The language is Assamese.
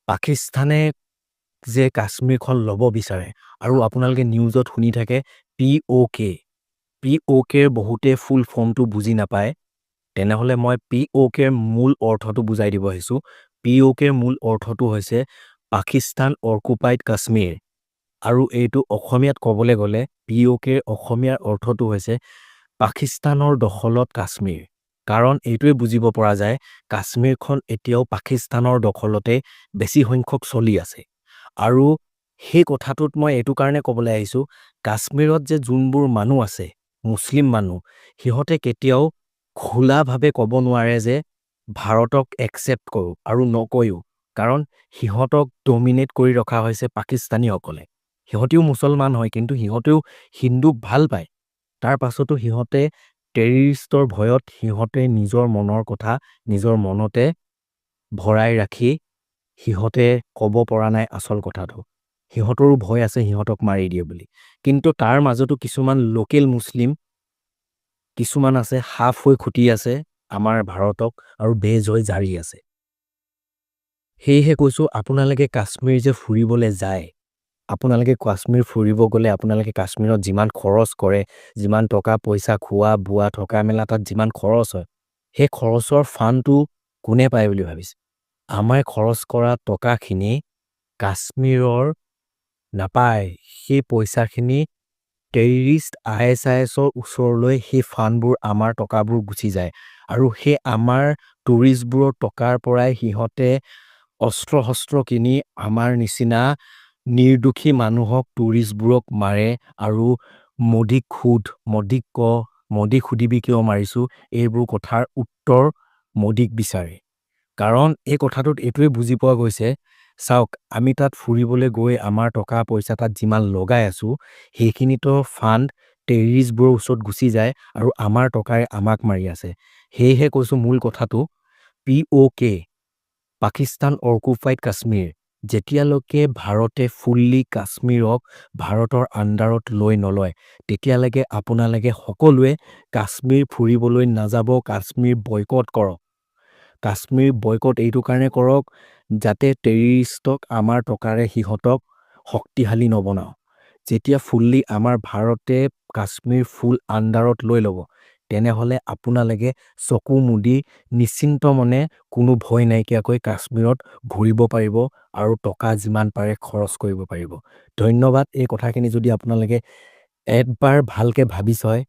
পাকিস্তানে যে কাশ্মীৰখন ল'ব বিচাৰে আৰু আপোনালোকে নিউজত শুনি থাকে POK POKৰ বহুতে ফুল ফৰ্মটো বুজি নাপায় তেনেহ'লে মই POKৰ মূল অৰ্থটো বুজাই দিব আহিছোঁ POKৰ মূল অৰ্থটো হৈছে পাকিস্তান অকুপাইড কাশ্মীৰ আৰু এইটো অসমীয়াত ক'বলৈ গ'লে POKৰ অসমীয়াৰ অৰ্থটো হৈছে পাকিস্তানৰ দখলত কাশ্মীৰ কাৰণ এইটোৱে বুজিব পৰা যায় কাশ্মীৰখন এতিয়াও পাকিস্তানৰ দখলতে বেছি সংখ্যক চলি আছে আৰু সেই কথাটোত মই এইটো কাৰণে ক'বলৈ আহিছোঁ কাশ্মীৰত যে যোনবোৰ মানুহ আছে মুছলিম মানুহ সিহঁতে কেতিয়াও খোলাভাৱে ক'ব নোৱাৰে যে ভাৰতক একচেপ্ট কৰোঁ আৰু নকয়ও কাৰণ সিহঁতক ডমিনেট কৰি ৰখা হৈছে পাকিস্তানীসকলে সিহঁতেও মুছলমান হয় কিন্তু সিহঁতেও হিন্দুক ভাল পায় তাৰ পাছতো সিহঁতে টেৰৰিষ্টৰ ভয়ত সিহঁতে নিজৰ মনৰ কথা নিজৰ মনতে ভৰাই ৰাখি সিহঁতে ক'ব পৰা নাই আচল কথাটো সিহঁতৰো ভয় আছে সিহঁতক মাৰি দিয়ে বুলি কিন্তু তাৰ মাজতো কিছুমান লোকেল মুছলিম কিছুমান আছে হাফ হৈ খুটি আছে আমাৰ ভাৰতক আৰু বেজ হৈ জাৰি আছে সেয়েহে কৈছোঁ আপোনালোকে কাশ্মীৰ যে ফুৰিবলৈ যায় আপোনালোকে কাশ্মীৰ ফুৰিব গ'লে আপোনালোকে কাশ্মীৰত যিমান খৰচ কৰে যিমান টকা পইচা খোৱা বোৱা থকা মেলা তাত যিমান খৰচ হয় সেই খৰচৰ ফাণ্ডটো কোনে পায় বুলি ভাবিছে আমাৰ খৰচ কৰা টকাখিনি কাশ্মীৰৰ নাপায় সেই পইচাখিনি টেৰৰিষ্ট ISISৰ ওচৰলৈ সেই ফাণ্ডবোৰ আমাৰ টকাবোৰ গুচি যায় আৰু সেই আমাৰ টুৰিষ্টবোৰৰ টকাৰ পৰাই সিহঁতে অস্ত্ৰ কিনি আমাৰ নিচিনা নিৰ্দোষী মানুহক টুৰিষ্টবোৰক মাৰে আৰু মোদীক সুধিবি কিয় মাৰিছোঁ এইবোৰ কথাৰ উত্তৰ মোদীক বিচাৰে কাৰণ এই কথাটোত এইটোৱে বুজি পোৱা গৈছে চাওক আমি তাত ফুৰিবলৈ গৈ আমাৰ টকা পইচা তাত যিমান লগাই আছোঁ সেইখিনিতো ফাণ্ড টেৰৰিষ্টবোৰৰ ওচৰত গুচি যায় আৰু আমাৰ টকাৰে আমাক মাৰি আছে সেয়েহে কৈছোঁ মূল কথাটো POK পাকিস্তান অকুপাইড কাশ্মীৰ যেতিয়ালৈকে ভাৰতে ফুল্লি কাশ্মীৰক ভাৰতৰ আণ্ডাৰত লৈ নলয় তেতিয়ালৈকে আপোনালোকে সকলোৱে কাশ্মীৰ ফুৰিবলৈ নাযাব কাশ্মীৰ বয়কট কৰক কাশ্মীৰ বয়কট এইটো কাৰণে কৰক যাতে টেৰৰিষ্টক আমাৰ টকাৰে সিহঁতক শক্তিশালী নবনাও যেতিয়া ফুল্লি আমাৰ ভাৰতে কাশ্মীৰ ফুল আণ্ডাৰত লৈ ল'ব তেনেহ'লে আপোনালোকে চকু মুদি নিশ্চিন্ত মনে কোনো ভয় নাইকিয়াকৈ কাশ্মীৰত ঘূৰিব পাৰিব আৰু টকা যিমান পাৰে খৰচ কৰিব পাৰিব ধন্যবাদ এই কথাখিনি যদি আপোনালোকে একবাৰ ভালকৈ ভাবি চায়